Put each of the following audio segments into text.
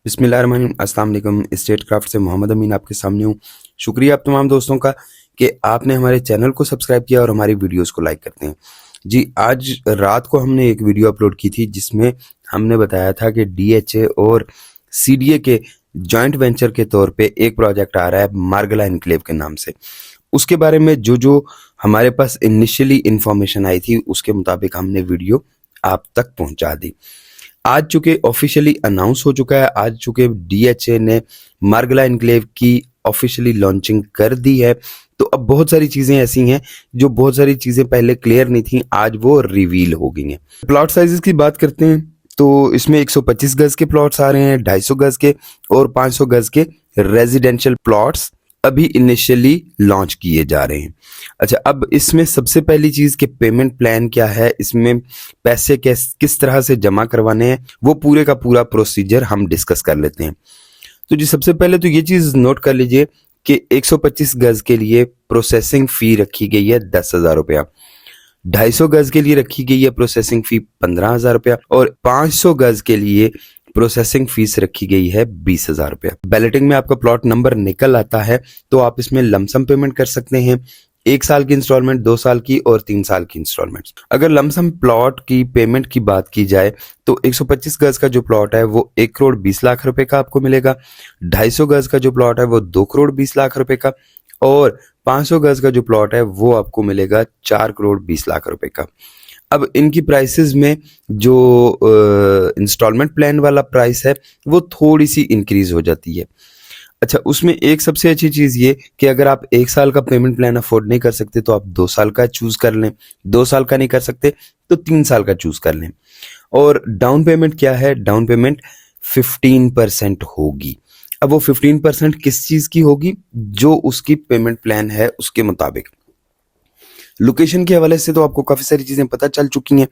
बिस्मिल्लाहिर्रहमानिर्रहीम। अस्सलाम वालेकुम। स्टेट क्राफ्ट से मोहम्मद अमीन आपके सामने हूँ। शुक्रिया आप तमाम दोस्तों का कि आपने हमारे चैनल को सब्सक्राइब किया और हमारी वीडियोस को लाइक करते हैं। जी, आज रात को हमने एक वीडियो अपलोड की थी जिसमें हमने बताया था कि डीएचए और सीडीए के जॉइंट वेंचर के तौर पे एक प्रोजेक्ट आ रहा है मार्गला एनक्लेव के नाम से। उसके बारे में जो हमारे पास इनिशियली इंफॉर्मेशन आई थी उसके मुताबिक हमने वीडियो आप तक पहुंचा दी। आज चूंकि ऑफिशियली अनाउंस हो चुका है, आज चूंकि डीएचए ने मार्गला एनक्लेव की ऑफिशियली लॉन्चिंग कर दी है, तो अब बहुत सारी चीजें ऐसी हैं जो बहुत सारी चीजें पहले क्लियर नहीं थी, आज वो रिवील हो गई हैं। प्लॉट साइजेस की बात करते हैं तो इसमें 125 गज के प्लॉट्स आ रहे हैं, 250 गज के और 500 गज के रेजिडेंशियल प्लॉट्स अभी इनिशियली लॉन्च किए जा रहे हैं। अच्छा, अब इसमें सबसे पहली चीज कि पेमेंट प्लान क्या है, इसमें पैसे किस तरह से जमा करवाने हैं, वो पूरे का पूरा प्रोसीजर हम डिस्कस कर लेते हैं। तो जी, सबसे पहले तो ये चीज नोट कर लीजिए कि 125 गज के लिए प्रोसेसिंग फी रखी गई है 10,000 रुपया, 250 गज के लिए रखी गई है प्रोसेसिंग फी 15,000 रुपया और 500 गज के लिए प्रोसेसिंग फीस रखी गई है 20,000 रुपया। बैलेटिंग में आपका प्लॉट नंबर निकल आता है तो आप इसमें लमसम पेमेंट कर सकते हैं, 1 साल की इंस्टॉलमेंट, 2 साल की और 3 साल की इंस्टॉलमेंट। अगर लमसम प्लॉट की पेमेंट की बात की जाए तो 125 गज का जो प्लॉट है वो 1 करोड़ 20 लाख रुपए का आपको मिलेगा, 250 गज का जो प्लॉट है वो 2 करोड़ 20 लाख रुपए का और 500 गज का जो प्लॉट है वो आपको मिलेगा 4 करोड़ 20 लाख रुपए का। अब इनकी प्राइसेस में जो इंस्टॉलमेंट प्लान वाला प्राइस है वो थोड़ी सी इंक्रीज हो जाती है। अच्छा, उसमें एक सबसे अच्छी चीज ये कि अगर आप 1 साल का पेमेंट प्लान अफोर्ड नहीं कर सकते तो आप 2 साल का चूज कर लें, 2 साल का नहीं कर सकते तो 3 साल का चूज कर लें। और डाउन पेमेंट क्या है, डाउन पेमेंट 15% होगी। अब वो 15% किस चीज की होगी, जो उसकी पेमेंट प्लान है उसके मुताबिक। लोकेशन के हवाले से तो आपको काफी सारी चीजें पता चल चुकी हैं।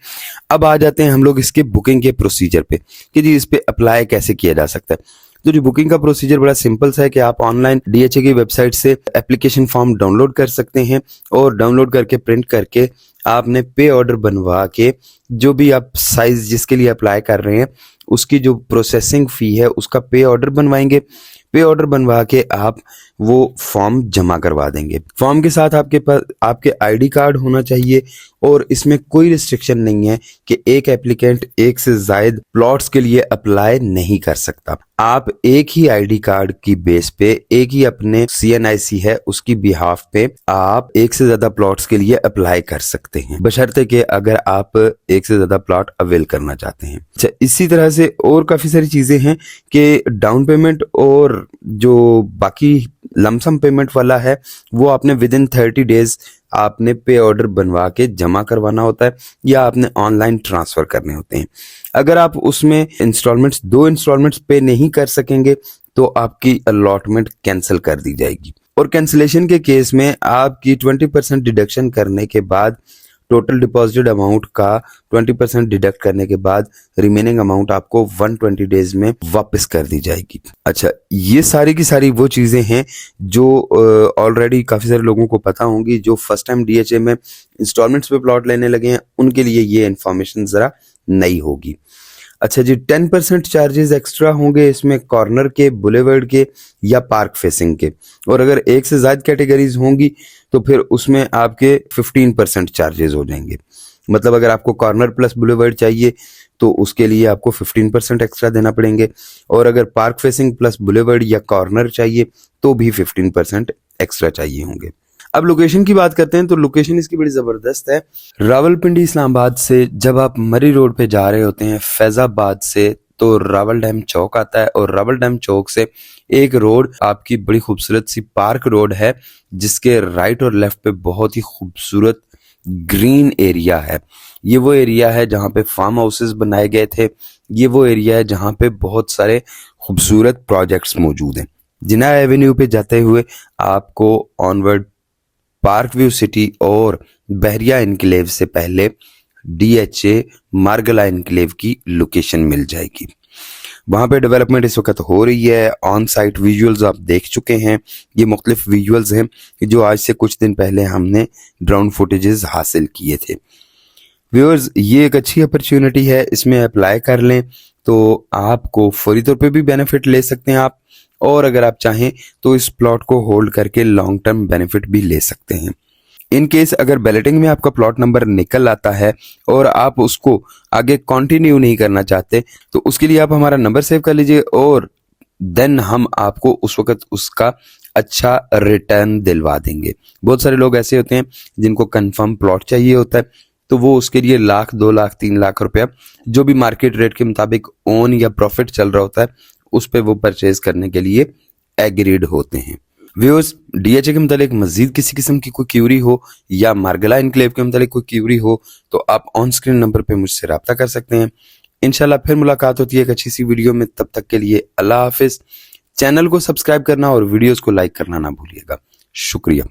अब आ जाते हैं हम लोग इसके बुकिंग के प्रोसीजर पे कि जी इस पे अप्लाई कैसे किया जा सकता है। तो जी, बुकिंग का प्रोसीजर बड़ा सिंपल सा है कि आप ऑनलाइन डीएचए की वेबसाइट से एप्लीकेशन फॉर्म डाउनलोड कर सकते हैं और डाउनलोड करके प्रिंट करके आपने पे ऑर्डर बनवा के जो भी आप साइज जिसके लिए अप्लाई कर रहे हैं उसकी जो प्रोसेसिंग फी है उसका पे ऑर्डर बनवाएंगे। पे ऑर्डर बनवा के आप वो फॉर्म जमा करवा देंगे। फॉर्म के साथ आपके पास आपके आईडी कार्ड होना चाहिए और इसमें कोई रिस्ट्रिक्शन नहीं है कि एक एप्लीकेंट एक से ज्यादा प्लॉट्स के लिए अप्लाई नहीं कर सकता। आप एक ही आईडी कार्ड की बेस पे, एक ही अपने सीएनआईसी है उसकी बिहाफ पे आप एक से ज्यादा प्लॉट्स के लिए अप्लाई कर सकते हैं, बशर्ते कि अगर आप एक से ज्यादा प्लॉट अवेल करना चाहते हैं। अच्छा, इसी तरह से और काफी सारी चीजें हैं कि डाउन पेमेंट और जो बाकी लमसम पेमेंट वाला है वो आपने विद इन 30 डेज आपने पे ऑर्डर बनवा के जमा करवाना होता है या आपने ऑनलाइन ट्रांसफर करने होते हैं। अगर आप उसमें इंस्टॉलमेंट्स 2 इंस्टॉलमेंट्स पे नहीं कर सकेंगे तो आपकी अलॉटमेंट कैंसिल कर दी जाएगी और कैंसिलेशन के केस में आपकी 20% डिडक्शन करने के बाद टोटल डिपॉजिटेड अमाउंट का 20% डिडक्ट करने के बाद रिमेनिंग अमाउंट आपको 120 डेज में वापस कर दी जाएगी। अच्छा, ये सारी की सारी वो चीजें हैं जो ऑलरेडी काफी सारे लोगों को पता होंगी। जो फर्स्ट टाइम डीएचए में इंस्टॉलमेंट्स पे प्लॉट लेने लगे हैं उनके लिए ये इन्फॉर्मेशन जरा नई होगी। अच्छा जी, 10% चार्जेस एक्स्ट्रा होंगे इसमें कॉर्नर के, बुलेवर्ड के या पार्क फेसिंग के, और अगर एक से ज्यादा कैटेगरीज होंगी तो फिर उसमें आपके 15% चार्जेस हो जाएंगे। मतलब अगर आपको कॉर्नर प्लस बुलेवर्ड चाहिए तो उसके लिए आपको 15% एक्स्ट्रा देना पड़ेंगे और अगर पार्क फेसिंग प्लस बुलेवर्ड या कॉर्नर चाहिए तो भी 15% एक्स्ट्रा चाहिए होंगे। अब लोकेशन की बात करते हैं तो लोकेशन इसकी बड़ी जबरदस्त है। रावलपिंडी इस्लामाबाद से जब आप मरी रोड पे जा रहे होते हैं फैजाबाद से तो रावल डैम चौक आता है और रावल डैम चौक से एक रोड आपकी बड़ी खूबसूरत सी पार्क रोड है जिसके राइट और लेफ्ट पे बहुत ही खूबसूरत ग्रीन एरिया है। ये वो एरिया है जहाँ पे फार्म हाउसेस बनाए गए थे, ये वो एरिया है जहाँ पे बहुत सारे खूबसूरत प्रोजेक्ट्स मौजूद हैं। जिना एवेन्यू पे जाते हुए आपको ऑनवर्ड पार्क व्यू सिटी और बहरिया एनक्लेव से पहले डीएचए मार्गला एनक्लेव की लोकेशन मिल जाएगी। वहां पे डेवलपमेंट इस वक्त हो रही है। ऑन साइट विजुअल्स आप देख चुके हैं, ये मुख्तलिफ विजुअल्स हैं जो आज से कुछ दिन पहले हमने ड्रोन फुटेजेस हासिल किए थे। व्यूअर्स, ये एक अच्छी अपॉर्चुनिटी है, इसमें अप्लाई कर लें तो आपको फौरी तौर पे भी बेनिफिट ले सकते हैं आप, और अगर आप चाहें तो इस प्लॉट को होल्ड करके लॉन्ग टर्म बेनिफिट भी ले सकते हैं। इन केस अगर बैलेटिंग में आपका प्लॉट नंबर निकल आता है और आप उसको आगे कंटिन्यू नहीं करना चाहते, तो उसके लिए आप हमारा नंबर सेव कर लीजिए और देन हम आपको उस वक्त उसका अच्छा रिटर्न दिलवा देंगे। बहुत सारे लोग ऐसे होते हैं जिनको कंफर्म प्लॉट चाहिए होता है, तो वो उसके लिए 1 लाख 2 लाख 3 लाख रुपया जो भी मार्केट रेट के मुताबिक ओन या प्रॉफिट चल रहा होता है उस पे वो परचेज करने के लिए एग्रीड होते हैं। व्यूअर्स, डीएचए के मुतालिक मजीद किसी किस्म की कोई क्यूरी हो या मार्गला इनक्लेव के मुतालिक कोई क्यूरी हो तो आप ऑन स्क्रीन नंबर पे मुझसे रब्ता कर सकते हैं। इंशाल्लाह फिर मुलाकात होती है एक अच्छी सी वीडियो में। तब तक के लिए अल्लाह हाफिज। चैनल को सब्सक्राइब करना और वीडियोस को लाइक करना ना भूलिएगा। शुक्रिया।